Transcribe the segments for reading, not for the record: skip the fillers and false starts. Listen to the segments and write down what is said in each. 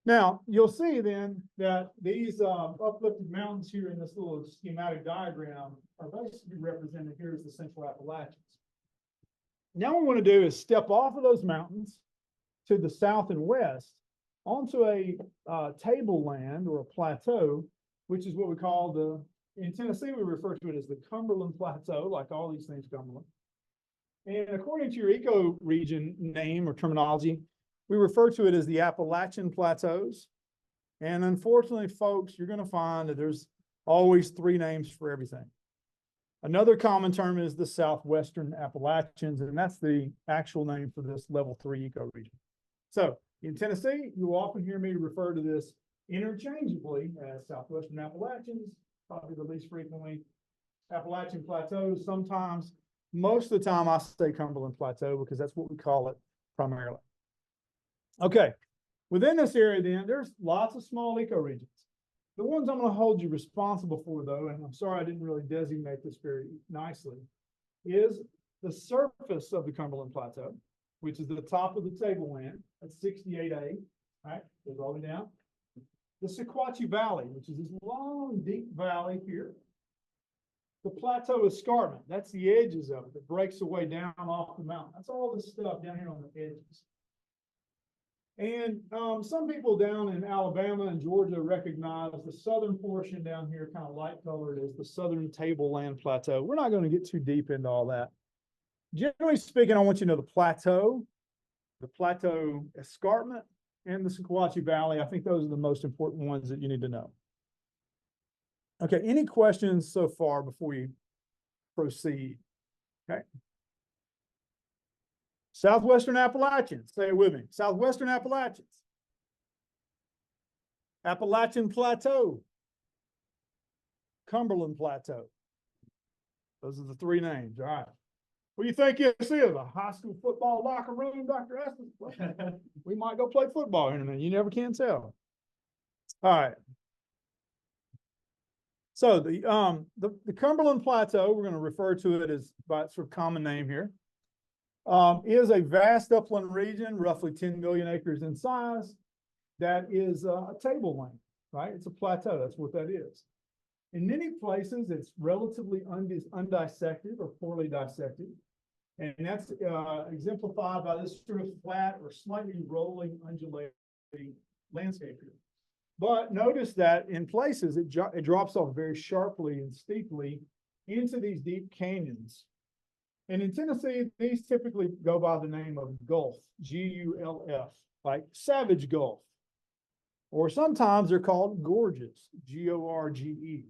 Now, you'll see then that these uplifted mountains here in this little schematic diagram are basically represented here as the Central Appalachians. Now what we want to do is step off of those mountains to the south and west onto a tableland or a plateau, which is what we call in Tennessee, we refer to it as the Cumberland Plateau, like all these things Cumberland. And according to your ecoregion name or terminology, we refer to it as the Appalachian Plateaus. And unfortunately, folks, you're going to find that there's always three names for everything. Another common term is the Southwestern Appalachians, and that's the actual name for this Level III ecoregion. So in Tennessee, you will often hear me refer to this interchangeably as Southwestern Appalachians, probably the least frequently Appalachian Plateaus. Sometimes, most of the time, I say Cumberland Plateau because that's what we call it primarily. Okay, within this area then, there's lots of small ecoregions. The ones I'm going to hold you responsible for, though, and I'm sorry I didn't really designate this very nicely, is the surface of the Cumberland Plateau, which is the top of the tableland. That's 68A, right? Goes all the way down. The Sequatchie Valley, which is this long, deep valley here. The plateau escarpment, that's the edges of it that breaks away down off the mountain. That's all this stuff down here on the edges. And some people down in Alabama and Georgia recognize the southern portion down here, kind of light colored, as the Southern Tableland Plateau. We're not going to get too deep into all that. Generally speaking, I want you to know the plateau escarpment, and the Sequatchie Valley. I think those are the most important ones that you need to know. Okay, any questions so far before we proceed? Okay. Southwestern Appalachians, say it with me. Southwestern Appalachians. Appalachian Plateau. Cumberland Plateau. Those are the three names, all right. What do you think this is? A high school football locker room, Dr. Estes? We might go play football in a minute. You never can tell. All right. So the Cumberland Plateau, we're going to refer to it as by its sort of common name here, is a vast upland region, roughly 10 million acres in size, that is a tableland, right? It's a plateau. That's what that is. In many places, it's relatively undissected or poorly dissected. And that's exemplified by this sort of flat or slightly rolling, undulating landscape here. But notice that in places, it drops off very sharply and steeply into these deep canyons. And in Tennessee, these typically go by the name of Gulf, G-U-L-F, like Savage Gulf. Or sometimes they're called gorges, G-O-R-G-E.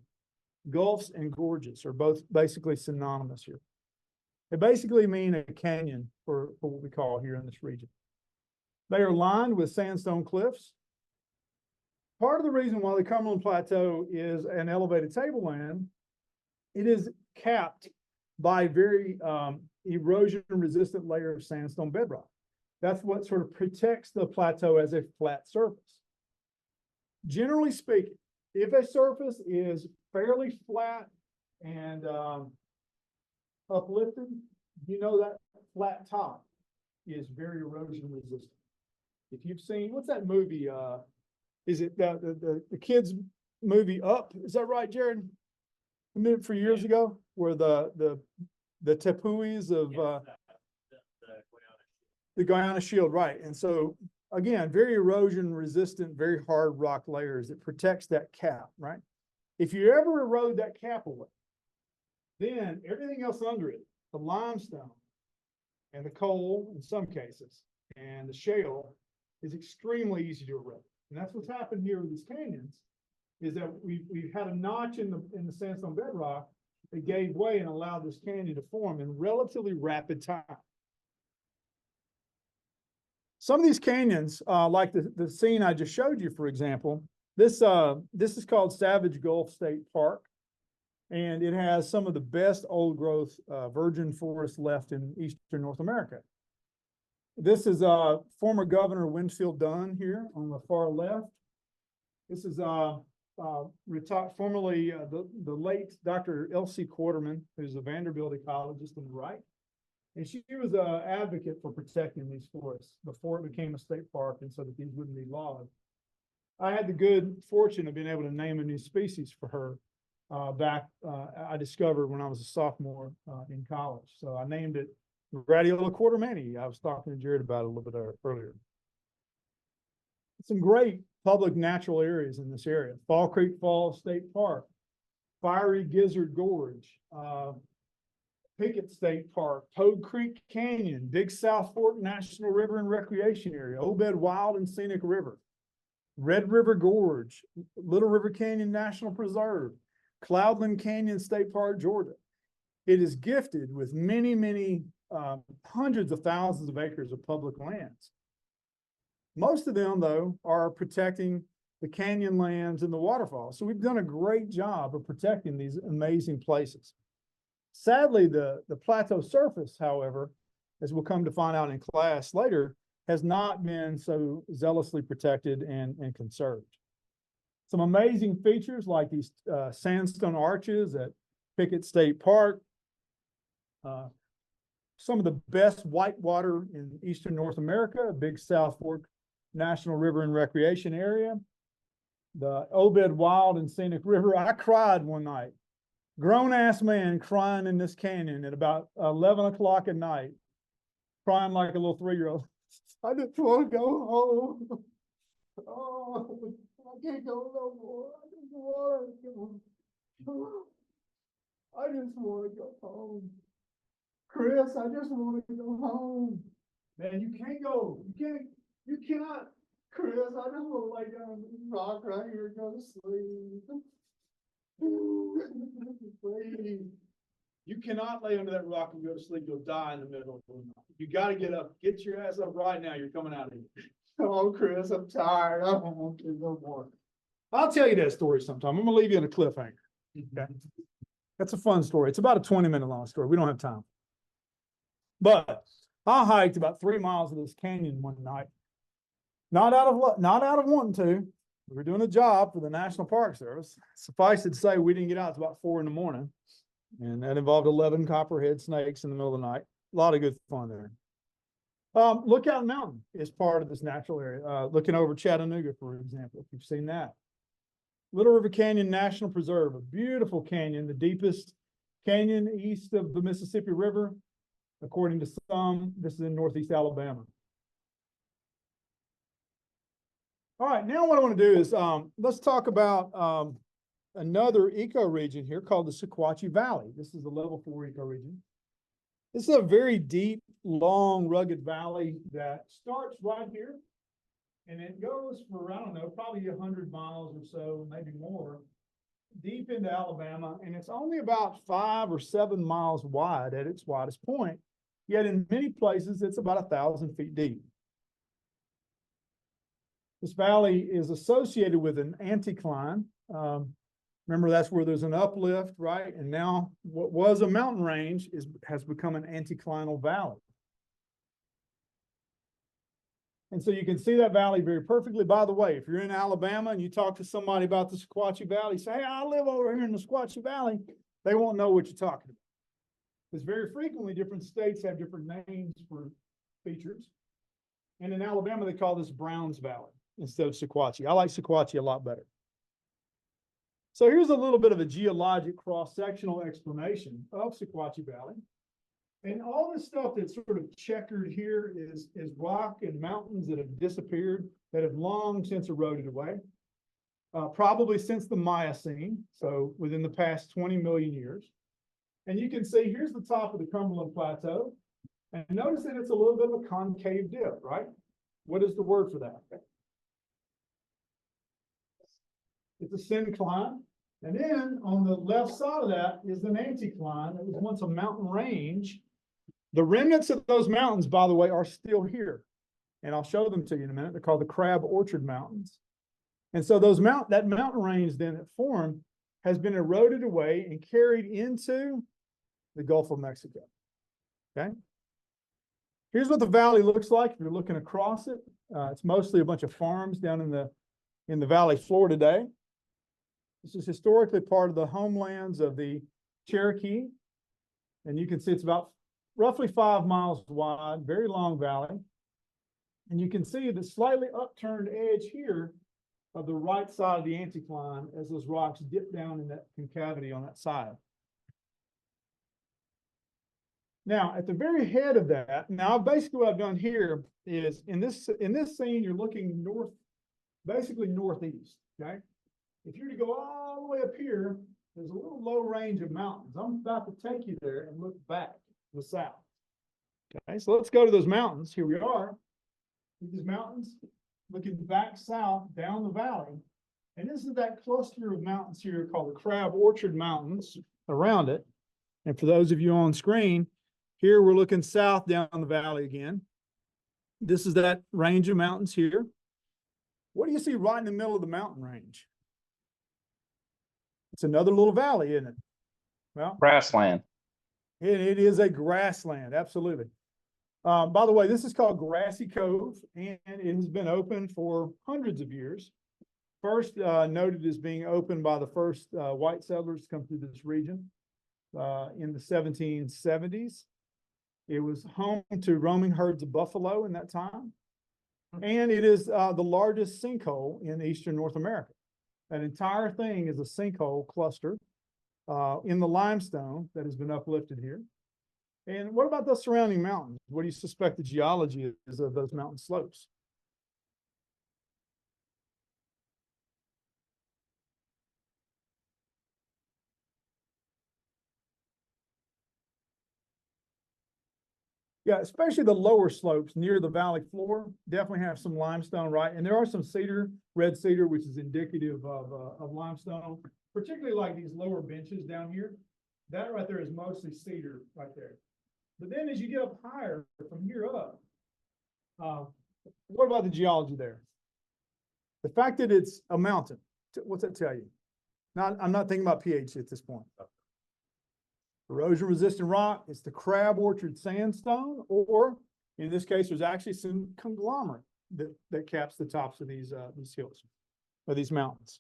Gulfs and gorges are both basically synonymous here. They basically mean a canyon for what we call here in this region. They are lined with sandstone cliffs. Part of the reason why the Cumberland Plateau is an elevated tableland, it is capped by a very erosion-resistant layer of sandstone bedrock. That's what sort of protects the plateau as a flat surface. Generally speaking, if a surface is fairly flat and uplifted, you know that flat top is very erosion resistant. If you've seen, what's that movie? Is it the kids movie Up? Is that right, Jared? I mean, for years ago, where the tepuis of the Guyana Shield, right? And so again, very erosion resistant, very hard rock layers that protects that cap, right? If you ever erode that cap away, then everything else under it, the limestone and the coal in some cases, and the shale is extremely easy to erode. And that's what's happened here with these canyons, is that we've had a notch in the sandstone bedrock that gave way and allowed this canyon to form in relatively rapid time. Some of these canyons, like the scene I just showed you, for example, this is called Savage Gulf State Park, and it has some of the best old growth virgin forest left in eastern North America. This is former Governor Winfield Dunn here on the far left. This is formerly the late Dr. L.C. Quarterman, who's a Vanderbilt ecologist on the right. And she was an advocate for protecting these forests before it became a state park and so that these wouldn't be logged. I had the good fortune of being able to name a new species for her I discovered when I was a sophomore in college. So I named it Radiola quartermani. I was talking to Jared about it a little bit earlier. Some great public natural areas in this area. Fall Creek Falls State Park, Fiery Gizzard Gorge, Pickett State Park, Toad Creek Canyon, Big South Fork National River and Recreation Area, Obed Wild and Scenic River, Red River Gorge, Little River Canyon National Preserve, Cloudland Canyon State Park, Georgia. It is gifted with many, many hundreds of thousands of acres of public lands. Most of them, though, are protecting the canyon lands and the waterfalls. So we've done a great job of protecting these amazing places. Sadly, the plateau surface, however, as we'll come to find out in class later, has not been so zealously protected and conserved. Some amazing features like these sandstone arches at Pickett State Park, some of the best whitewater in eastern North America, Big South Fork National River and Recreation Area, the Obed Wild and Scenic River. I cried one night, grown-ass man crying in this canyon at about 11 o'clock at night, crying like a little 3-year-old. I just want to go home. Oh, I can't go no more. I just want to go. I just want to go home. Chris, I just want to go home. Man, you can't go. You cannot. Chris, I just want to lay down on this rock right here and go to sleep. Please. You cannot lay under that rock and go to sleep. You'll die in the middle of the night. You got to get up. Get your ass up right now. You're coming out of here. Oh, Chris, I'm tired. I don't want to no more. I'll tell you that story sometime. I'm going to leave you in a cliffhanger. Okay. That's a fun story. It's about a 20-minute long story. We don't have time. But I hiked about 3 miles of this canyon one night. Not out of wanting to. We were doing a job for the National Park Service. Suffice it to say, we didn't get out until about 4 in the morning. And that involved 11 copperhead snakes in the middle of the night. A lot of good fun there. Lookout Mountain is part of this natural area. Looking over Chattanooga, for example, if you've seen that. Little River Canyon National Preserve, a beautiful canyon, the deepest canyon east of the Mississippi River. According to some, this is in northeast Alabama. All right, now what I want to do is let's talk about another ecoregion here called the Sequatchie Valley. This is the Level IV Ecoregion. This is a very deep, long, rugged valley that starts right here, and it goes for, I don't know, probably 100 miles or so, maybe more, deep into Alabama, and it's only about 5 or 7 miles wide at its widest point, yet in many places it's about 1,000 feet deep. This valley is associated with an anticline. Remember, that's where there's an uplift, right? And now what was a mountain range has become an anticlinal valley. And so you can see that valley very perfectly. By the way, if you're in Alabama and you talk to somebody about the Sequatchie Valley, say, hey, I live over here in the Sequatchie Valley, they won't know what you're talking about. Because very frequently different states have different names for features. And in Alabama, they call this Browns Valley instead of Sequatchie. I like Sequatchie a lot better. So here's a little bit of a geologic cross-sectional explanation of Sequatchie Valley. And all this stuff that's sort of checkered here is rock and mountains that have disappeared, that have long since eroded away, probably since the Miocene, so within the past 20 million years. And you can see here's the top of the Cumberland Plateau. And notice that it's a little bit of a concave dip, right? What is the word for that? It's a syncline. And then on the left side of that is an anticline. It was once a mountain range. The remnants of those mountains, by the way, are still here. And I'll show them to you in a minute. They're called the Crab Orchard Mountains. And so that mountain range then that formed has been eroded away and carried into the Gulf of Mexico. Okay. Here's what the valley looks like if you're looking across it. It's mostly a bunch of farms down in the valley floor today. This is historically part of the homelands of the Cherokee. And you can see it's about roughly 5 miles wide, very long valley. And you can see the slightly upturned edge here of the right side of the anticline as those rocks dip down in that concavity on that side. Now, at the very head of that, now basically what I've done here is in this scene, you're looking north, basically northeast, okay? If you were to go all the way up here, there's a little low range of mountains. I'm about to take you there and look back to the south. Okay, so let's go to those mountains. Here we are. These mountains looking back south down the valley. And this is that cluster of mountains here called the Crab Orchard Mountains around it. And for those of you on screen, here we're looking south down the valley again. This is that range of mountains here. What do you see right in the middle of the mountain range? It's another little valley, isn't it? Well, Grassland. It is a grassland, absolutely. By the way, this is called Grassy Cove, and it has been open for hundreds of years. First noted as being opened by the first white settlers to come through this region in the 1770s. It was home to roaming herds of buffalo in that time. And it is the largest sinkhole in eastern North America. That entire thing is a sinkhole cluster in the limestone that has been uplifted here. And what about the surrounding mountains? What do you suspect the geology is of those mountain slopes? Yeah, especially the lower slopes near the valley floor definitely have some limestone, right? And there are some cedar, red cedar, which is indicative of limestone, particularly like these lower benches down here. That right there is mostly cedar right there. But then as you get up higher from here up, what about the geology there? The fact that it's a mountain, what's that tell you? I'm not thinking about pH at this point. Erosion resistant rock, it's the Crab Orchard sandstone, or in this case, there's actually some conglomerate that caps the tops of these hills or these mountains.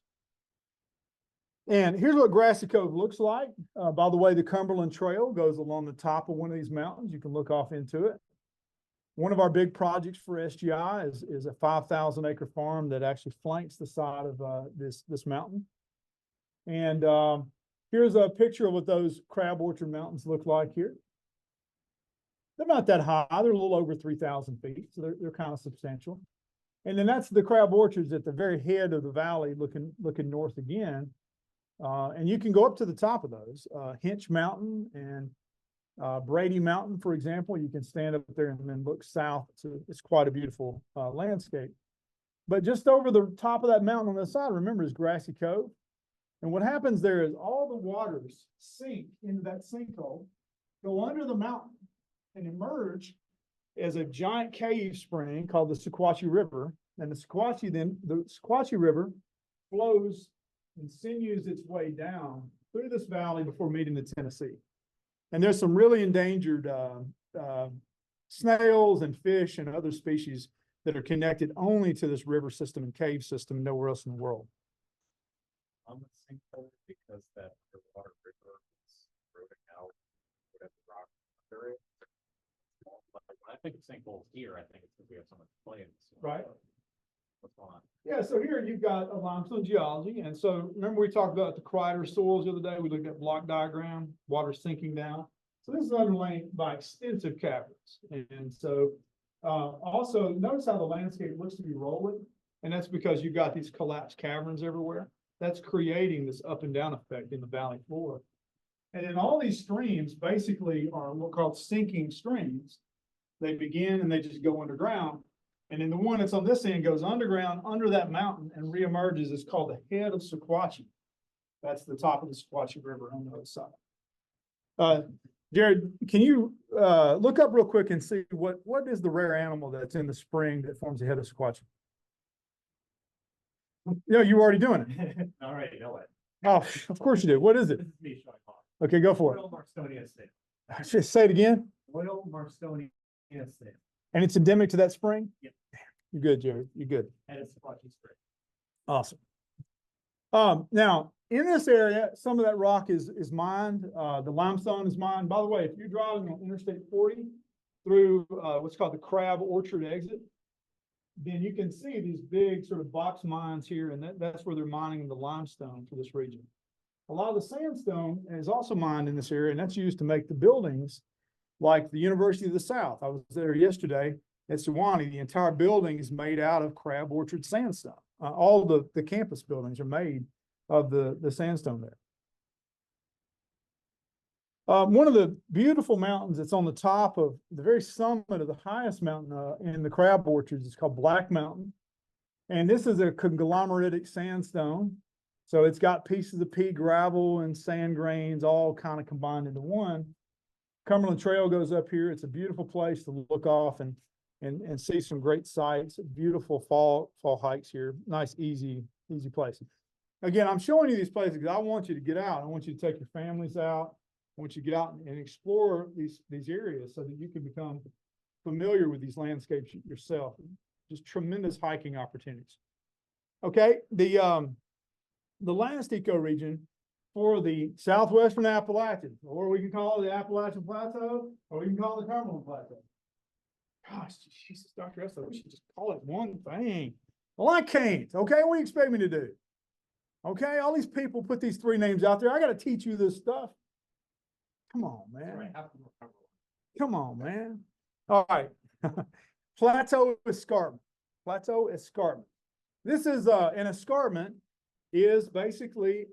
And here's what Grassy Cove looks like. By the way, the Cumberland Trail goes along the top of one of these mountains. You can look off into it. One of our big projects for SGI is a 5,000 acre farm that actually flanks the side of this mountain. And here's a picture of what those Crab Orchard Mountains look like here. They're not that high. They're a little over 3,000 feet, so they're kind of substantial. And then that's the Crab Orchards at the very head of the valley looking north again. And you can go up to the top of those. Hinch Mountain and Brady Mountain, for example. You can stand up there and then look south. It's quite a beautiful landscape. But just over the top of that mountain on the side, remember, is Grassy Cove. And what happens there is all the waters sink into that sinkhole, go under the mountain, and emerge as a giant cave spring called the Sequatchie River. And the Sequatchie River flows and sinews its way down through this valley before meeting the Tennessee. And there's some really endangered snails and fish and other species that are connected only to this river system and cave system, nowhere else in the world. On the sinkhole, because that water river is eroding out whatever rock under it. When I think of sinkholes here, I think it's because we have so much clay in this. Right. What's going on? Yeah, so here you've got a limestone geology. And so remember we talked about the Crider soils the other day. We looked at block diagram, water sinking down. So this is underlain by extensive caverns. And so also notice how the landscape looks to be rolling. And that's because you've got these collapsed caverns everywhere. That's creating this up and down effect in the valley floor. And then all these streams basically are what are called sinking streams. They begin and they just go underground. And then the one that's on this end goes underground under that mountain and reemerges. It's called the head of Sequatchie. That's the top of the Sequatchie River on the other side. Jared, can you look up real quick and see what is the rare animal that's in the spring that forms the head of Sequatchie? Yeah, you're already doing it. All right, you know what? Oh, of course you do. What is it? This is me showing off. Okay, go for it. Royal Marstonia snail. Just say it again. Royal Marstonia snail. And it's endemic to that spring? Yep. You're good, Jared. You're good. And it's Sequatchie Spring. Awesome. Now, in this area, some of that rock is mined. The limestone is mined. By the way, if you're driving on Interstate 40 through what's called the Crab Orchard exit, then you can see these big sort of box mines here, and that's where they're mining the limestone for this region. A lot of the sandstone is also mined in this area, and that's used to make the buildings like the University of the South. I was there yesterday at Sewanee. The entire building is made out of crab orchard sandstone. All the campus buildings are made of the sandstone there. One of the beautiful mountains that's on the top of the very summit of the highest mountain in the crab orchards is called Black Mountain. And this is a conglomeratic sandstone. So it's got pieces of pea gravel and sand grains all kind of combined into one. Cumberland Trail goes up here. It's a beautiful place to look off and see some great sights. Beautiful fall hikes here. Nice, easy place. Again, I'm showing you these places because I want you to get out. I want you to take your families out. I want you to get out and explore these areas so that you can become familiar with these landscapes yourself. Just tremendous hiking opportunities. Okay, the last ecoregion for the Southwestern Appalachians, or we can call it the Appalachian Plateau, or we can call it the Cumberland Plateau. Gosh, Jesus, Dr. Esler, we should just call it one thing. Well, I can't. Okay, what do you expect me to do? Okay, all these people put these three names out there. I got to teach you this stuff. Come on, man. Come on, man. All right. Plateau escarpment. Plateau escarpment. This is an escarpment is basically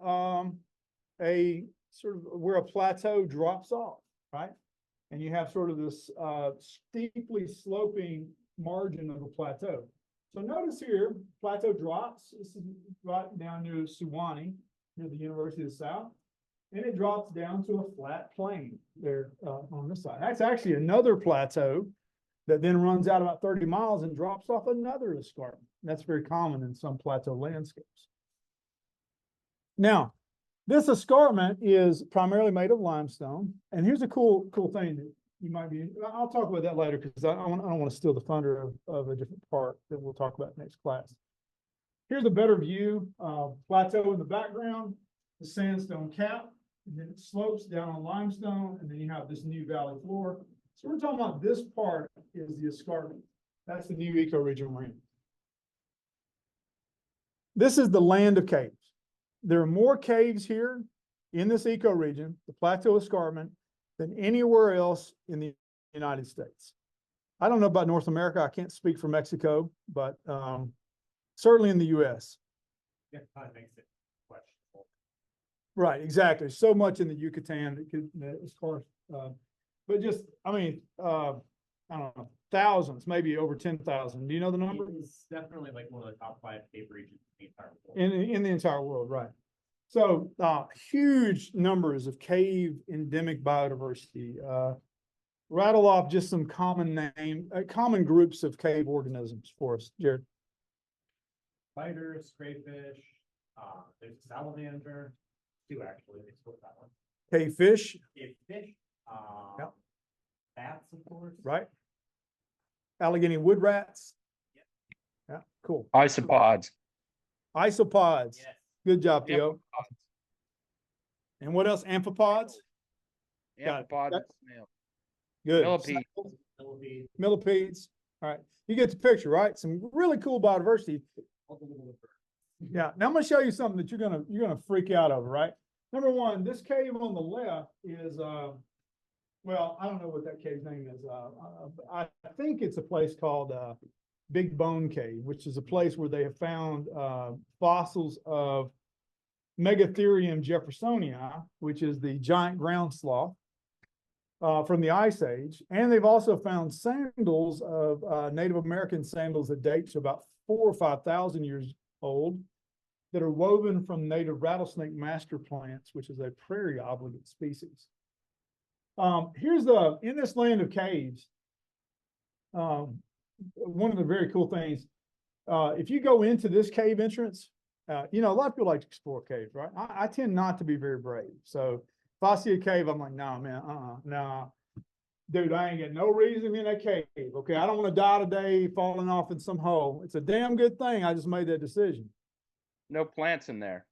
a sort of where a plateau drops off, right? And you have sort of this steeply sloping margin of a plateau. So notice here, plateau drops. This is right down near Sewanee, near the University of the South. And it drops down to a flat plain there on this side. That's actually another plateau that then runs out about 30 miles and drops off another escarpment. That's very common in some plateau landscapes. Now, this escarpment is primarily made of limestone. And here's a cool thing that you might be, I'll talk about that later because I don't want to steal the thunder of a different part that we'll talk about next class. Here's a better view of plateau in the background, the sandstone cap, and then it slopes down on limestone, and then you have this new valley floor. So we're talking about this part is the escarpment. That's the new ecoregion we're in. This is the land of caves. There are more caves here in this ecoregion, the plateau escarpment, than anywhere else in the United States. I don't know about North America. I can't speak for Mexico, but certainly in the U.S. Yeah, kind of makes it questionable. Right, exactly. So much in the Yucatan as far as, but just, I mean, I don't know, thousands, maybe over 10,000. Do you know the number? It's definitely like one of the top 5 cave regions in the entire world. In the entire world, right. So huge numbers of cave endemic biodiversity. Rattle off just some common groups of cave organisms for us, Jared. Spiders, crayfish, there's a salamander, 2 actually, they split that one. Cave fish. Cave fish, Yep. bats, of course. Right. Allegheny wood rats. Yep. Yeah, cool. Isopods. Isopods. Yes. Good job, Theo. And what else? Amphipods? Amphipod and snail. Good. Millipede. Millipede, Millipedes. All right. You get the picture, right? Some really cool biodiversity. all the little birds. Yeah. Now I'm going to show you something that you're gonna freak out over, right? Number one, this cave on the left is well, I don't know what that cave's name is. I think it's a place called Big Bone Cave, which is a place where they have found fossils of Megatherium jeffersonii, which is the giant ground sloth from the Ice Age. And they've also found sandals of Native American sandals that date to about 4,000 or 5,000 years old that are woven from native rattlesnake master plants, which is a prairie obligate species. Here's in this land of caves, one of the very cool things, if you go into this cave entrance, you know, a lot of people like to explore caves, right? I tend not to be very brave. So if I see a cave, I'm like, nah, man, nah. Dude, I ain't got no reason in that cave. Okay, I don't want to die today falling off in some hole. It's a damn good thing I just made that decision. No plants in there.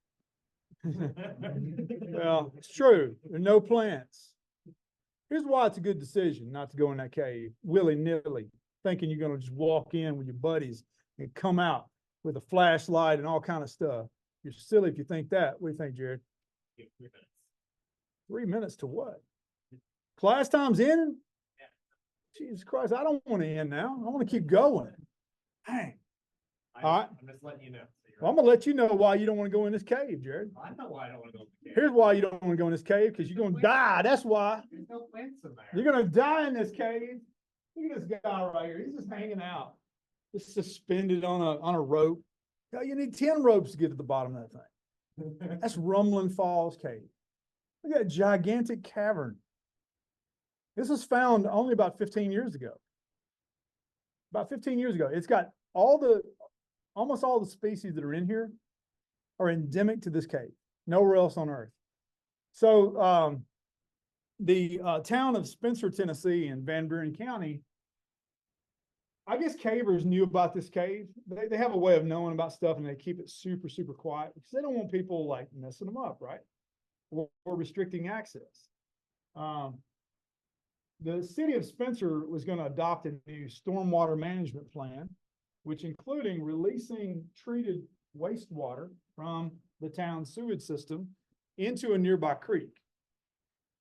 Well, it's true. There are no plants. Here's why it's a good decision not to go in that cave willy-nilly, thinking you're going to just walk in with your buddies and come out with a flashlight and all kind of stuff. You're silly if you think that. What do you think, Jared? 3 minutes. 3 minutes to what? Class time's in? Jesus Christ, I don't want to end now. I want to keep going. Dang. All right. I'm just letting you know. So Well, I'm gonna let you know why you don't want to go in this cave, Jared. I know why I don't want to go. Here's why you don't want to go in this cave, because you're gonna die. That's why. There's no plants in there. You're gonna die in this cave. Look at this guy right here. He's just hanging out, just suspended on a rope. Yeah, you need 10 ropes to get to the bottom of that thing. That's Rumbling Falls Cave. Look at that gigantic cavern. This was found only about 15 years ago. About 15 years ago. It's got almost all the species that are in here are endemic to this cave, nowhere else on Earth. So the town of Spencer, Tennessee in Van Buren County, I guess cavers knew about this cave. They have a way of knowing about stuff, and they keep it super, super quiet because they don't want people like messing them up, right? Or restricting access. The city of Spencer was going to adopt a new stormwater management plan, which including releasing treated wastewater from the town's sewage system into a nearby creek.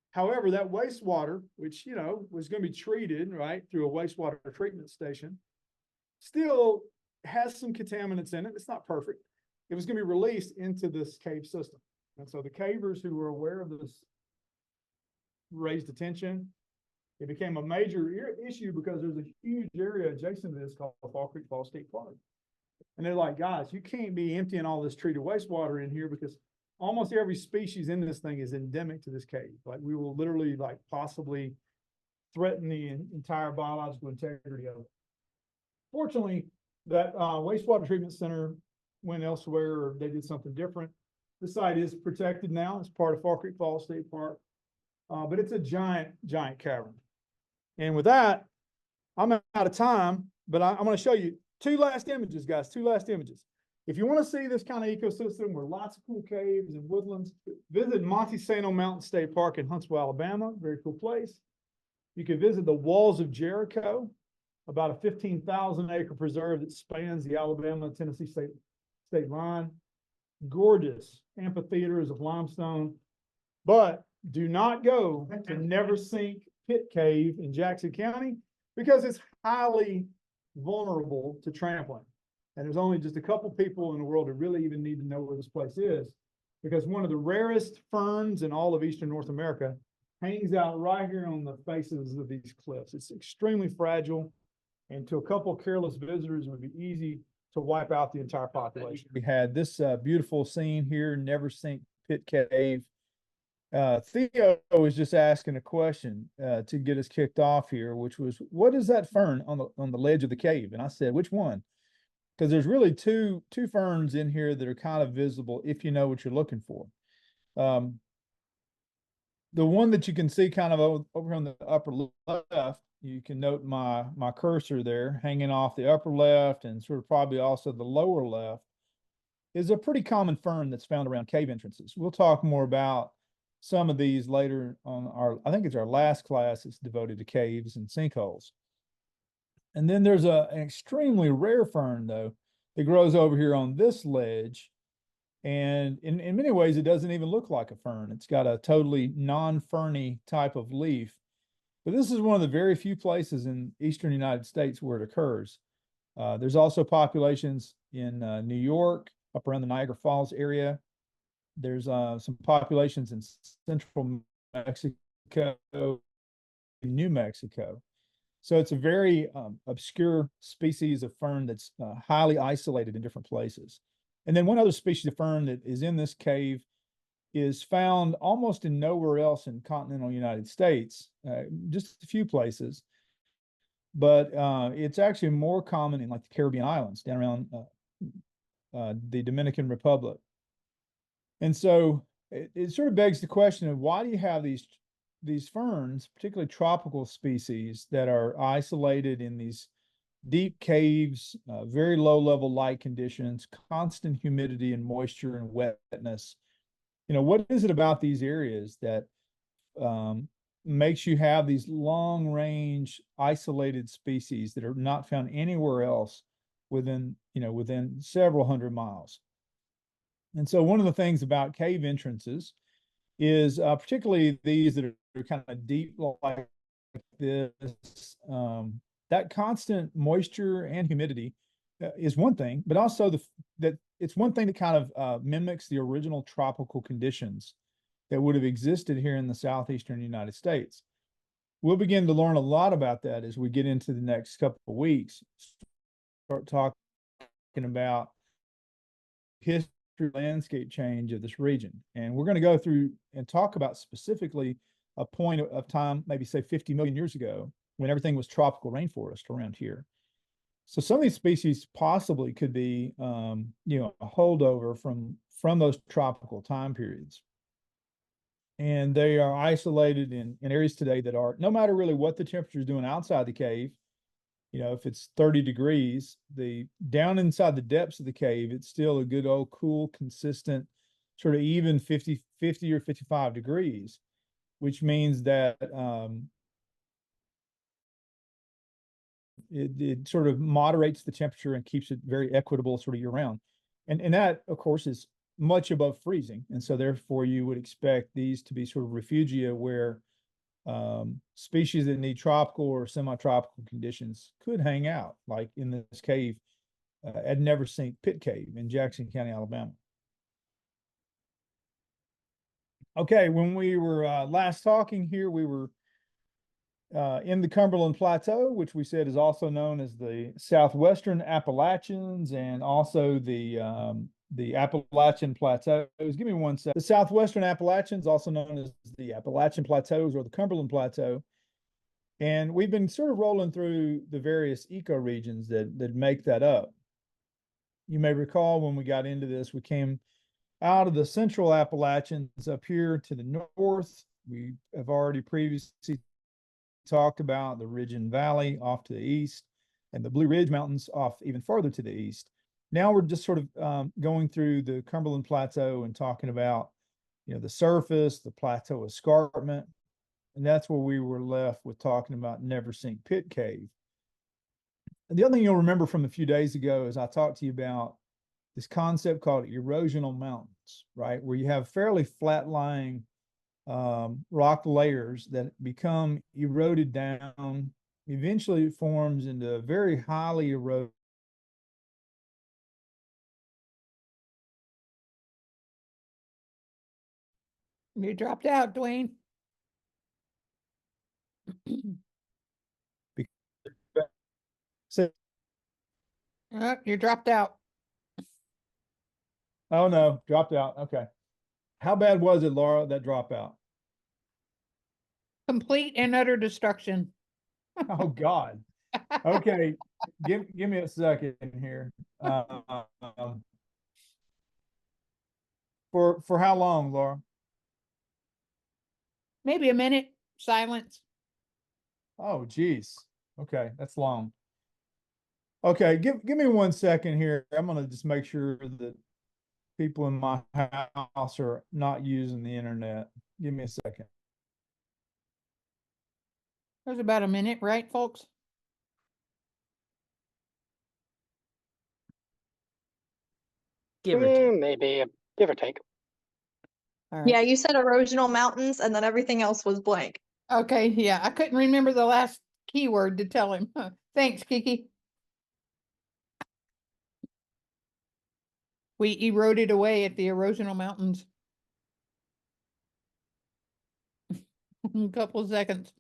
However, that wastewater, which, you know, was going to be treated, right, through a wastewater treatment station, still has some contaminants in it. It's not perfect. It was going to be released into this cave system. And so the cavers who were aware of this raised attention. It became a major issue because there's a huge area adjacent to this called Fall Creek Falls State Park. And they're like, guys, you can't be emptying all this treated wastewater in here because almost every species in this thing is endemic to this cave. Like we will literally like possibly threaten the entire biological integrity of it. Fortunately, that wastewater treatment center went elsewhere, or they did something different. The site is protected now. It's part of Fall Creek Falls State Park, but it's a giant, giant cavern. And with that, I'm out of time, but I'm going to show you two last images, guys, two last images. If you want to see this kind of ecosystem where lots of cool caves and woodlands, visit Monte Sano Mountain State Park in Huntsville, Alabama. Very cool place. You can visit the Walls of Jericho, about a 15,000 acre preserve that spans the Alabama-Tennessee state line. Gorgeous amphitheaters of limestone, but do not go to Never Sink Pit Cave in Jackson County because it's highly vulnerable to trampling. And there's only just a couple people in the world that really even need to know where this place is, because one of the rarest ferns in all of Eastern North America hangs out right here on the faces of these cliffs. It's extremely fragile, and to a couple of careless visitors, it would be easy to wipe out the entire population. We had this beautiful scene here, Never Sink Pit Cave. Theo was just asking a question to get us kicked off here, which was, what is that fern on the ledge of the cave? And I said, which one? Because there's really two ferns in here that are kind of visible if you know what you're looking for. The one that you can see kind of over on the upper left, you can note my cursor there hanging off the upper left and sort of probably also the lower left, is a pretty common fern that's found around cave entrances. We'll talk more about some of these later on I think it's our last class that's devoted to caves and sinkholes. And then there's an extremely rare fern though that grows over here on this ledge. And in many ways, it doesn't even look like a fern. It's got a totally non-ferny type of leaf. But this is one of the very few places in Eastern United States where it occurs. There's also populations in New York, up around the Niagara Falls area. There's some populations in central Mexico, New Mexico. So it's a very obscure species of fern that's highly isolated in different places. And then one other species of fern that is in this cave is found almost in nowhere else in continental United States, just a few places. But it's actually more common in like the Caribbean islands down around the Dominican Republic. And so it sort of begs the question of why do you have these ferns, particularly tropical species, that are isolated in these deep caves, very low level light conditions, constant humidity and moisture and wetness. You know, what is it about these areas that makes you have these long range isolated species that are not found anywhere else within, within several hundred miles. And so one of the things about cave entrances is particularly these that are kind of deep like this, that constant moisture and humidity is one thing, but also that it's one thing that kind of mimics the original tropical conditions that would have existed here in the southeastern United States. We'll begin to learn a lot about that as we get into the next couple of weeks. Start talking about history, landscape change of this region. And we're going to go through and talk about specifically a point of time, maybe say 50 million years ago, when everything was tropical rainforest around here. So some of these species possibly could be, a holdover from those tropical time periods. And they are isolated in areas today that are, no matter really what the temperature is doing outside the cave, if it's 30 degrees, down inside the depths of the cave, it's still a good old cool, consistent, sort of even 50 or 55 degrees, which means that it sort of moderates the temperature and keeps it very equitable sort of year round. And that, of course, is much above freezing. And so therefore you would expect these to be sort of refugia where species that need tropical or semi-tropical conditions could hang out, like in this cave at Never Sink Pit Cave in Jackson County, Alabama. Okay, when we were last talking here, we were in the Cumberland Plateau, which we said is also known as the Southwestern Appalachians and also the Appalachian Plateaus. Give me one second. The Southwestern Appalachians, also known as the Appalachian Plateaus or the Cumberland Plateau. And we've been sort of rolling through the various ecoregions that make that up. You may recall when we got into this, we came out of the Central Appalachians up here to the north. We have already previously talked about the Ridge and Valley off to the east and the Blue Ridge Mountains off even farther to the east. Now we're just sort of going through the Cumberland Plateau and talking about, the surface, the plateau escarpment, and that's where we were left with talking about Never Sink Pit Cave. And the other thing you'll remember from a few days ago is I talked to you about this concept called erosional mountains, right? Where you have fairly flat-lying rock layers that become eroded down. Eventually it forms into a very highly eroded. You dropped out, Dwayne. So, You dropped out. oh no, dropped out. Okay. How bad was it, Laura, that dropout? Complete and utter destruction. Oh God. Okay. Give me a second here. For how long, Laura? Maybe a minute. Silence. Oh, geez. Okay, that's long. Okay, give me 1 second here. I'm gonna just make sure that people in my house are not using the internet. Give me a second. There's about a minute, right, folks? Give or take. Maybe, give or take. All right. Yeah, you said erosional mountains and then everything else was blank. Okay, yeah, I couldn't remember the last keyword to tell him. Thanks, Kiki. We eroded away at the erosional mountains. A couple of seconds.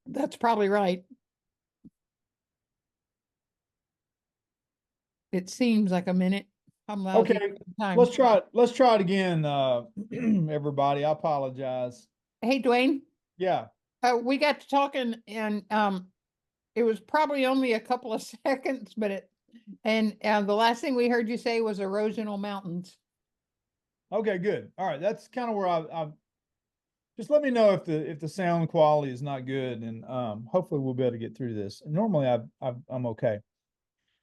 That's probably right. It seems like a minute. I'm lousy Okay, with time. let's try it again, everybody. I apologize. Hey, Dwayne, Yeah. we got to talking and it was probably only a couple of seconds, but the last thing we heard you say was erosional mountains. Okay, good. All right, that's kind of where I just let me know if the sound quality is not good, and hopefully we'll be able to get through this. And normally I'm okay.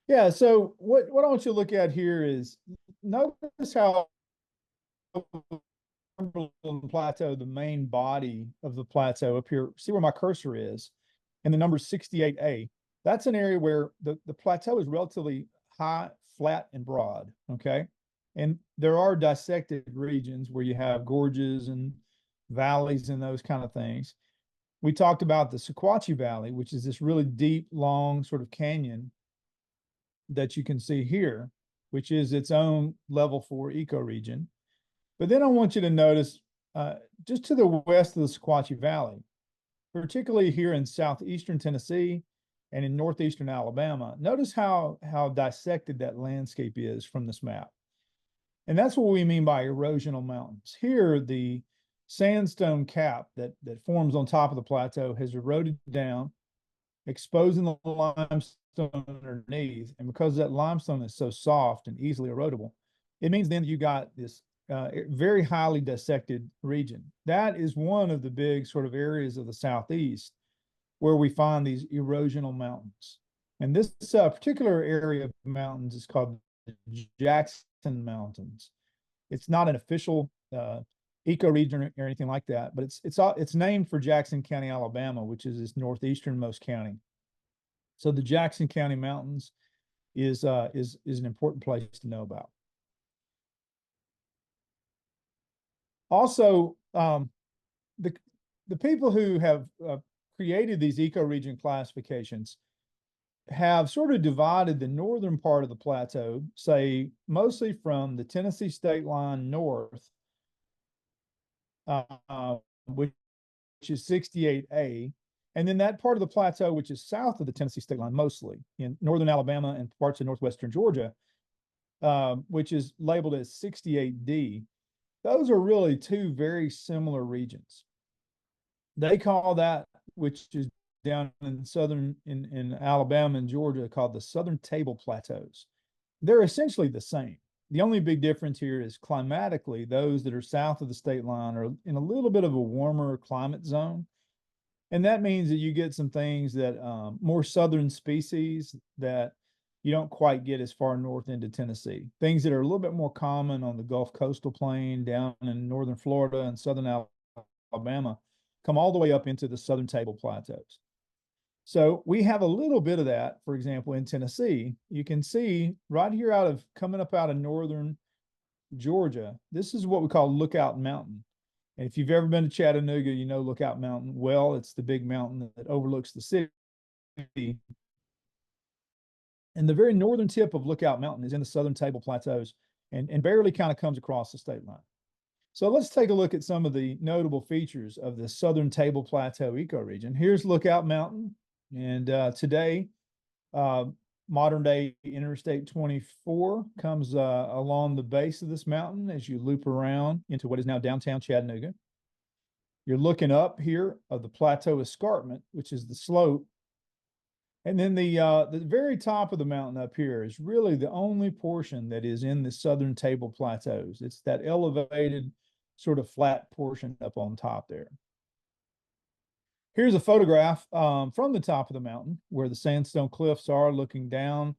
Yeah. So what I want you to look at here is notice how Cumberland Plateau, the main body of the plateau up here. See where my cursor is, and the number 68A. That's an area where the plateau is relatively high, flat, and broad, okay? And there are dissected regions where you have gorges and valleys and those kind of things. We talked about the Sequatchie Valley, which is this really deep, long sort of canyon that you can see here, which is its own Level IV ecoregion. But then I want you to notice just to the west of the Sequatchie Valley, particularly here in southeastern Tennessee and in northeastern Alabama, notice how dissected that landscape is from this map. And that's what we mean by erosional mountains. Here, the sandstone cap that forms on top of the plateau has eroded down, exposing the limestone underneath. And because that limestone is so soft and easily erodible, it means then you got this very highly dissected region. That is one of the big sort of areas of the Southeast where we find these erosional mountains. And this particular area of mountains is called the Jackson Mountains. It's not an official ecoregion or anything like that, but it's named for Jackson County, Alabama, which is its northeasternmost county. So the Jackson County Mountains is an important place to know about. Also, the people who have created these ecoregion classifications have sort of divided the northern part of the plateau, say mostly from the Tennessee state line north, which is 68A, and then that part of the plateau which is south of the Tennessee state line, mostly in northern Alabama and parts of northwestern Georgia, which is labeled as 68D. Those are really two very similar regions. They call that, which is down in southern, in Alabama and Georgia, called the Southern Table Plateaus. They're essentially the same. The only big difference here is climatically, those that are south of the state line are in a little bit of a warmer climate zone. And that means that you get some things that more southern species that you don't quite get as far north into Tennessee. Things that are a little bit more common on the Gulf Coastal Plain, down in northern Florida and southern Alabama, come all the way up into the Southern Table Plateaus. So we have a little bit of that, for example, in Tennessee. You can see right here coming up out of northern Georgia, this is what we call Lookout Mountain. And if you've ever been to Chattanooga, you know Lookout Mountain well. It's the big mountain that overlooks the city. And the very northern tip of Lookout Mountain is in the Southern Table Plateaus and barely kind of comes across the state line. So let's take a look at some of the notable features of the Southern Table Plateau ecoregion. Here's Lookout Mountain. And today, modern day Interstate 24 comes along the base of this mountain as you loop around into what is now downtown Chattanooga. You're looking up here of the Plateau Escarpment, which is the slope. And then the very top of the mountain up here is really the only portion that is in the Southern Table Plateaus. It's that elevated sort of flat portion up on top there. Here's a photograph from the top of the mountain where the sandstone cliffs are, looking down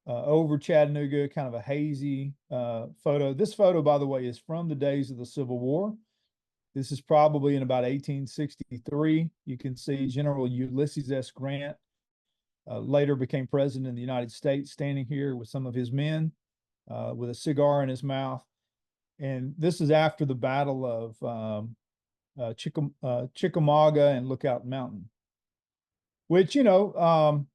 over Chattanooga, kind of a hazy photo. This photo, by the way, is from the days of the Civil War. This is probably in about 1863. You can see General Ulysses S. Grant, later became president of the United States, standing here with some of his men with a cigar in his mouth. And this is after the Battle of Chickamauga and Lookout Mountain, which, you know,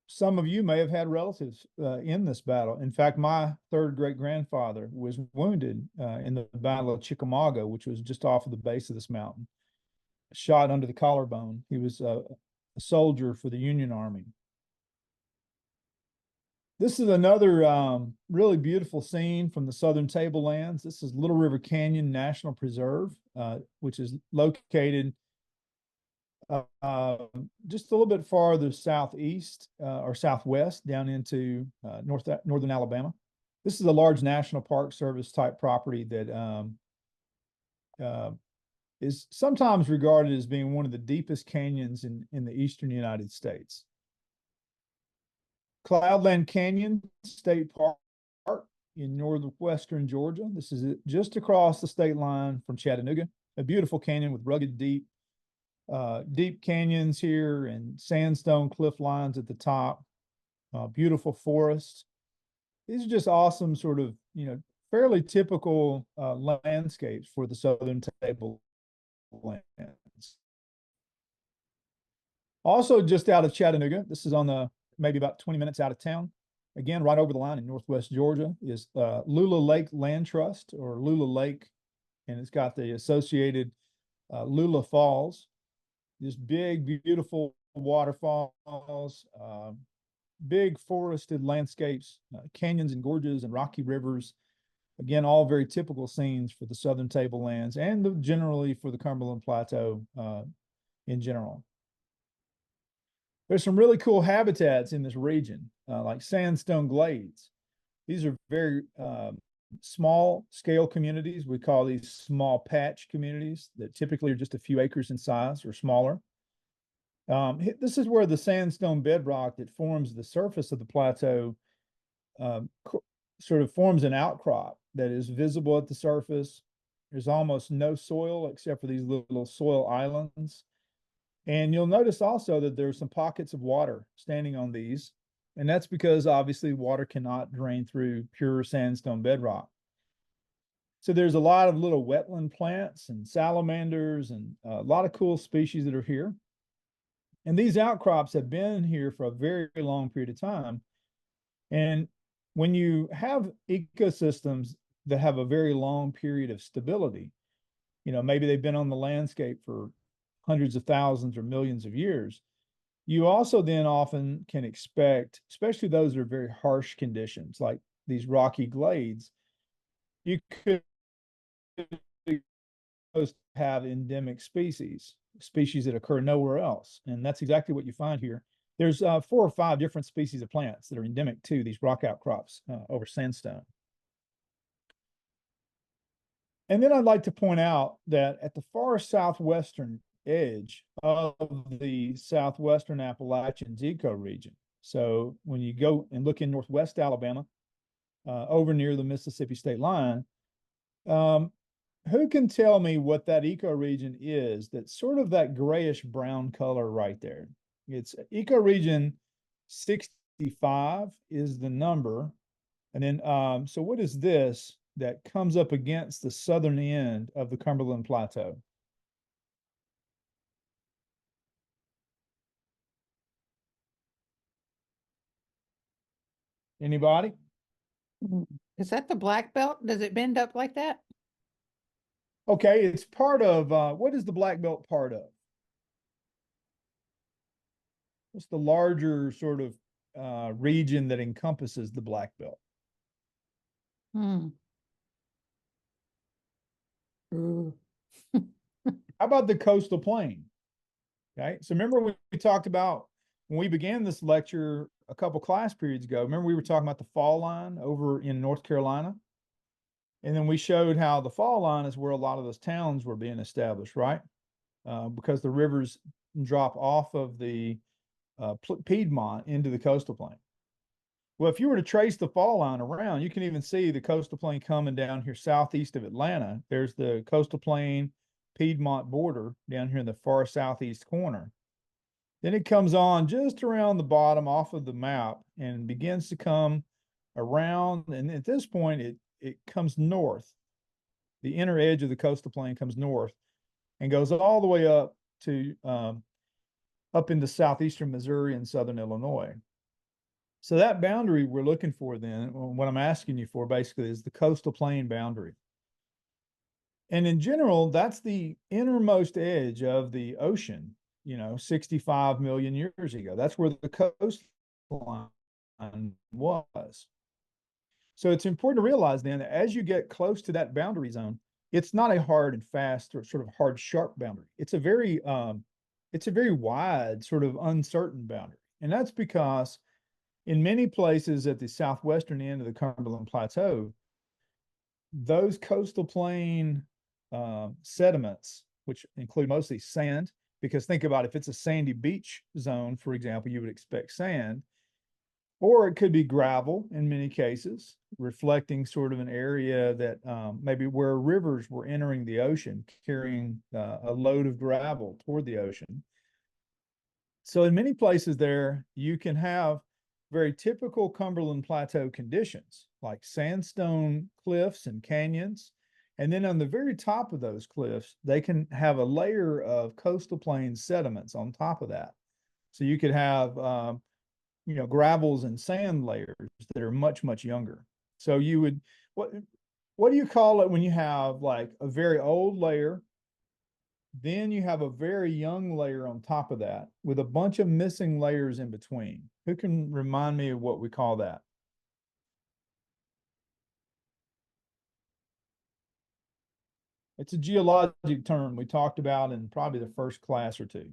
some of you may have had relatives in this battle. In fact, my third great-grandfather was wounded in the Battle of Chickamauga, which was just off of the base of this mountain, shot under the collarbone. He was a soldier for the Union Army. This is another really beautiful scene from the Southern Tablelands. This is Little River Canyon National Preserve, which is located just a little bit farther southeast or southwest down into northern Alabama. This is a large National Park Service type property that is sometimes regarded as being one of the deepest canyons in the eastern United States. Cloudland Canyon State Park in northwestern Georgia. This is just across the state line from Chattanooga, a beautiful canyon with rugged, deep deep canyons here and sandstone cliff lines at the top, beautiful forests. These are just awesome sort of, fairly typical landscapes for the southern tablelands. Also just out of Chattanooga, this is on the maybe about 20 minutes out of town. Again, right over the line in northwest Georgia is Lula Lake Land Trust, or Lula Lake, and it's got the associated Lula Falls. Just big, beautiful waterfalls, big forested landscapes, canyons and gorges and rocky rivers. Again, all very typical scenes for the southern tablelands and generally for the Cumberland Plateau in general. There's some really cool habitats in this region, like sandstone glades. These are very small scale communities. We call these small patch communities that typically are just a few acres in size or smaller. This is where the sandstone bedrock that forms the surface of the plateau sort of forms an outcrop that is visible at the surface. There's almost no soil except for these little soil islands. And you'll notice also that there's some pockets of water standing on these. And that's because obviously water cannot drain through pure sandstone bedrock. So there's a lot of little wetland plants and salamanders and a lot of cool species that are here. And these outcrops have been here for a very long period of time. And when you have ecosystems that have a very long period of stability, maybe they've been on the landscape for hundreds of thousands or millions of years, you also then often can expect, especially those that are very harsh conditions, like these rocky glades, you could have endemic species that occur nowhere else. And that's exactly what you find here. There's 4 or 5 different species of plants that are endemic to these rock outcrops over sandstone. And then I'd like to point out that at the far southwestern edge of the Southwestern Appalachians ecoregion, so when you go and look in northwest Alabama, over near the Mississippi state line, who can tell me what that ecoregion is? That's sort of that grayish brown color right there. It's ecoregion 65 is the number. And then, so what is this that comes up against the southern end of the Cumberland Plateau? Anybody? Is that the black belt? Does it bend up like that? Okay, it's part of, what is the black belt part of? What's the larger sort of region that encompasses the black belt? Ooh. How about the coastal plain? Okay, so remember we talked about when we began this lecture a couple class periods ago, remember we were talking about the fall line over in North Carolina? And then we showed how the fall line is where a lot of those towns were being established, right? Because the rivers drop off of the Piedmont into the coastal plain. Well, if you were to trace the fall line around, you can even see the coastal plain coming down here southeast of Atlanta. There's the coastal plain Piedmont border down here in the far southeast corner. Then it comes on just around the bottom off of the map and begins to come around. And at this point, it comes north. The inner edge of the coastal plain comes north and goes all the way up to up into southeastern Missouri and southern Illinois. So that boundary we're looking for then, what I'm asking you for basically is the coastal plain boundary. And in general, that's the innermost edge of the ocean, 65 million years ago. That's where the coastline was. So it's important to realize then that as you get close to that boundary zone, it's not a hard and fast or sort of hard, sharp boundary. It's a very wide, sort of uncertain boundary. And that's because in many places at the southwestern end of the Cumberland Plateau, those coastal plain sediments, which include mostly sand, because think about if it's a sandy beach zone, for example, you would expect sand. Or it could be gravel in many cases, reflecting sort of an area that maybe where rivers were entering the ocean, carrying a load of gravel toward the ocean. So in many places there, you can have very typical Cumberland Plateau conditions, like sandstone cliffs and canyons. And then on the very top of those cliffs, they can have a layer of coastal plain sediments on top of that. So you could have, gravels and sand layers that are much, much younger. So you would, what do you call it when you have like a very old layer, then you have a very young layer on top of that with a bunch of missing layers in between? Who can remind me of what we call that? It's a geologic term we talked about in probably the first class or two.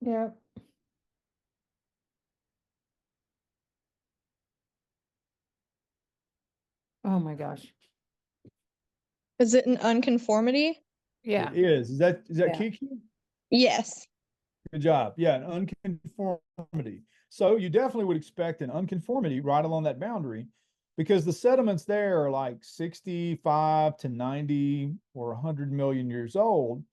Yeah. Oh my gosh. Is it an unconformity? Yeah. It is. Is that Yeah. Kiki? Yes. Good job. Yeah, an unconformity. So you definitely would expect an unconformity right along that boundary, because the sediments there are like 65 to 90 or 100 million years old.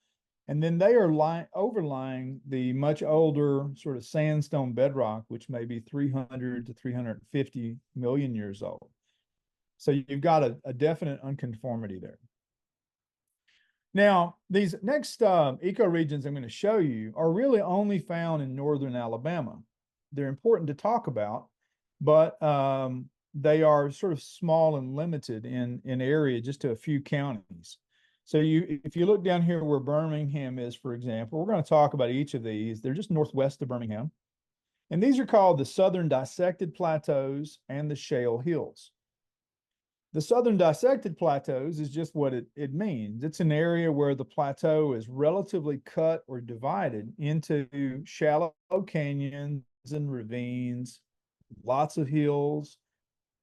And then they are overlying the much older sort of sandstone bedrock, which may be 300 to 350 million years old. So you've got a definite unconformity there. Now, these next ecoregions I'm going to show you are really only found in northern Alabama. They're important to talk about, but they are sort of small and limited in area, just to a few counties. So if you look down here where Birmingham is, for example, we're going to talk about each of these. They're just northwest of Birmingham. And these are called the Southern Dissected Plateaus and the Shale Hills. The Southern Dissected Plateaus is just what it means. It's an area where the plateau is relatively cut or divided into shallow canyons and ravines, lots of hills.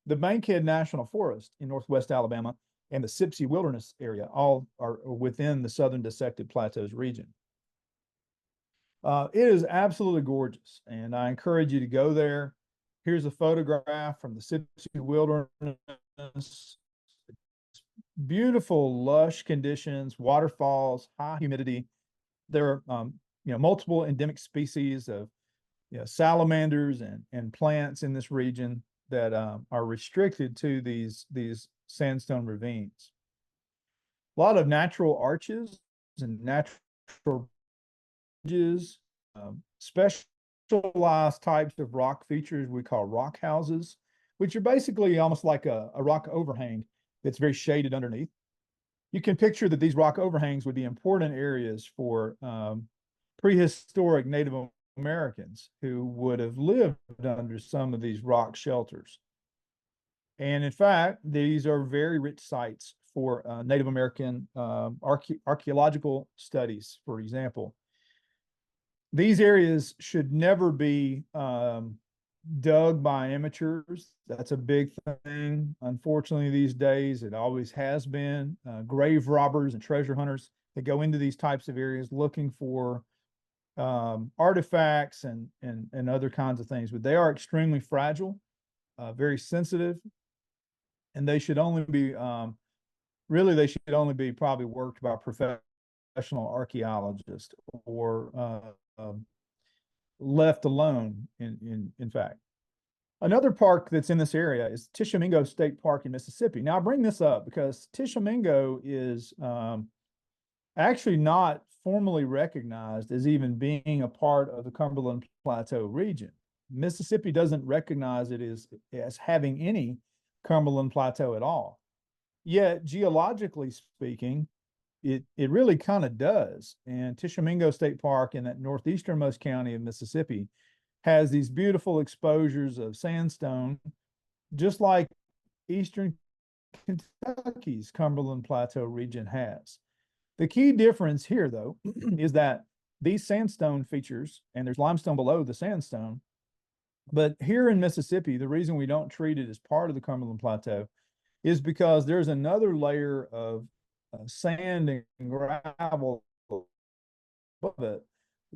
The Bankhead National Forest in northwest Alabama and the Sipsey Wilderness area all are within the Southern Dissected Plateaus region. It is absolutely gorgeous, and I encourage you to go there. Here's a photograph from the Sipsey Wilderness. Beautiful, lush conditions, waterfalls, high humidity. There are, multiple endemic species of, salamanders and plants in this region that are restricted to these sandstone ravines. A lot of natural arches and natural bridges, specialized types of rock features we call rock houses, which are basically almost like a rock overhang that's very shaded underneath. You can picture that these rock overhangs would be important areas for prehistoric Native Americans who would have lived under some of these rock shelters. And in fact, these are very rich sites for Native American archaeological studies, for example. These areas should never be dug by amateurs. That's a big thing. Unfortunately, these days, it always has been. Grave robbers and treasure hunters that go into these types of areas looking for artifacts and other kinds of things, but they are extremely fragile, very sensitive, and they should only be they should only be probably worked by professional archaeologists or left alone. In fact, another park that's in this area is Tishomingo State Park in Mississippi. Now I bring this up because Tishomingo is actually not formally recognized as even being a part of the Cumberland Plateau region. Mississippi doesn't recognize it as having any Cumberland Plateau at all. Yet, geologically speaking, it really kind of does. And Tishomingo State Park in that northeasternmost county of Mississippi has these beautiful exposures of sandstone, just like eastern Kentucky's Cumberland Plateau region has. The key difference here, though, is that these sandstone features, and there's limestone below the sandstone, but here in Mississippi, the reason we don't treat it as part of the Cumberland Plateau is because there's another layer of sand and gravel above it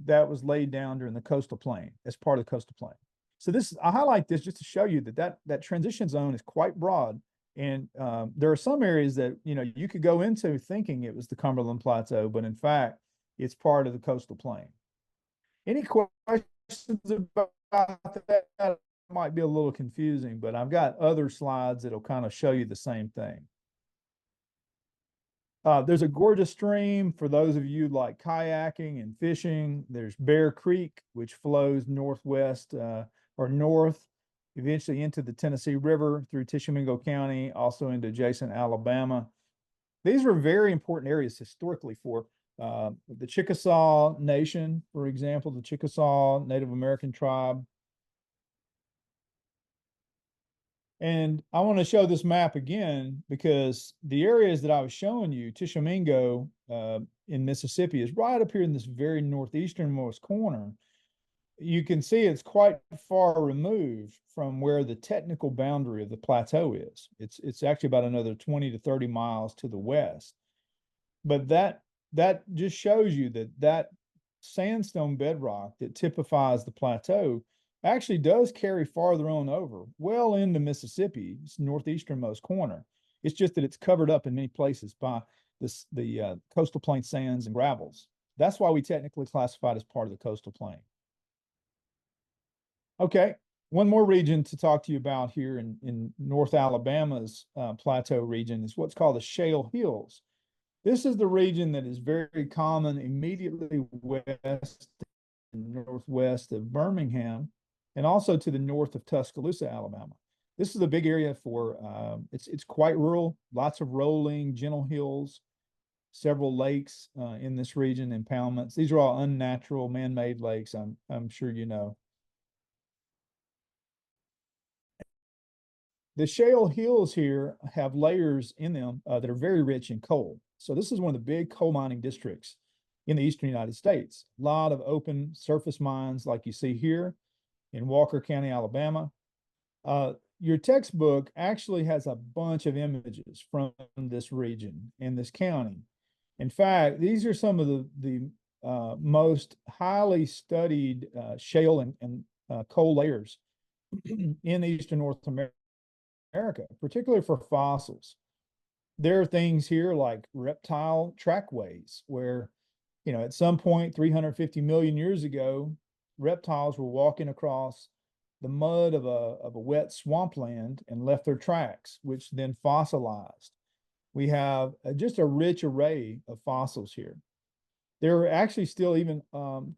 that was laid down during the coastal plain as part of the coastal plain. So I highlight this just to show you that transition zone is quite broad. And there are some areas that, you could go into thinking it was the Cumberland Plateau, but in fact, it's part of the coastal plain. Any questions about that? Might be a little confusing, but I've got other slides that'll kind of show you the same thing. There's a gorgeous stream for those of you like kayaking and fishing. There's Bear Creek, which flows northwest or north, eventually into the Tennessee River through Tishomingo County, also into adjacent Alabama. These were very important areas historically for the Chickasaw Nation, for example, the Chickasaw Native American tribe. And I want to show this map again because the areas that I was showing you, Tishomingo in Mississippi, is right up here in this very northeasternmost corner. You can see it's quite far removed from where the technical boundary of the plateau is. It's actually about another 20 to 30 miles to the west. But that just shows you that sandstone bedrock that typifies the plateau actually does carry farther on over, well into Mississippi, it's northeasternmost corner. It's just that it's covered up in many places by the coastal plain sands and gravels. That's why we technically classify it as part of the coastal plain. Okay, one more region to talk to you about here in North Alabama's plateau region is what's called the Shale Hills. This is the region that is very common immediately west and northwest of Birmingham, and also to the north of Tuscaloosa, Alabama. This is a big area for, it's quite rural, lots of rolling, gentle hills, several lakes in this region, impoundments. These are all unnatural, man-made lakes, I'm sure you know. The shale hills here have layers in them that are very rich in coal. So this is one of the big coal mining districts in the eastern United States. A lot of open surface mines like you see here in Walker County, Alabama. Your textbook actually has a bunch of images from this region and this county. In fact, these are some of the most highly studied shale and coal layers in eastern North America, particularly for fossils. There are things here like reptile trackways where, at some point 350 million years ago, reptiles were walking across the mud of a wet swampland and left their tracks, which then fossilized. We have just a rich array of fossils here. There are actually still even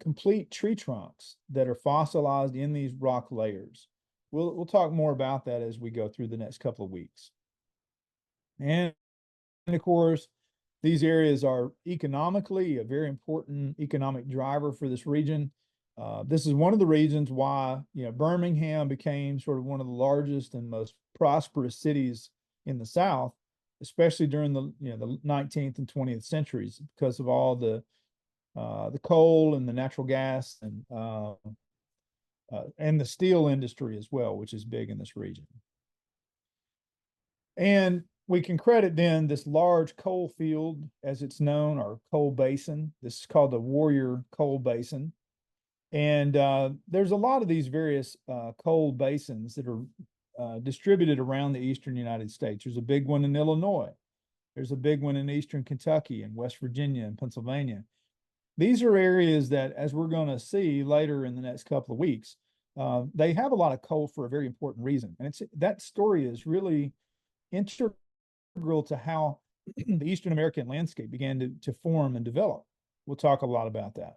complete tree trunks that are fossilized in these rock layers. We'll talk more about that as we go through the next couple of weeks. And of course, these areas are economically a very important economic driver for this region. This is one of the reasons why, Birmingham became sort of one of the largest and most prosperous cities in the South, especially during the 19th and 20th centuries, because of all the coal and the natural gas and the steel industry as well, which is big in this region. And we can credit then this large coal field, as it's known, or coal basin. This is called the Warrior Coal Basin. And there's a lot of these various coal basins that are distributed around the eastern United States. There's a big one in Illinois. There's a big one in eastern Kentucky and West Virginia and Pennsylvania. These are areas that, as we're going to see later in the next couple of weeks, they have a lot of coal for a very important reason. And that story is really integral to how the Eastern American landscape began to form and develop. We'll talk a lot about that.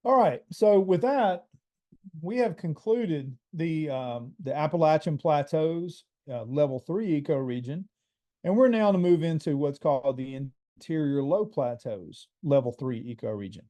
All right, so with that, we have concluded the Appalachian Plateaus Level III Ecoregion, and we're now to move into what's called the Interior Low Plateaus Level III Ecoregion.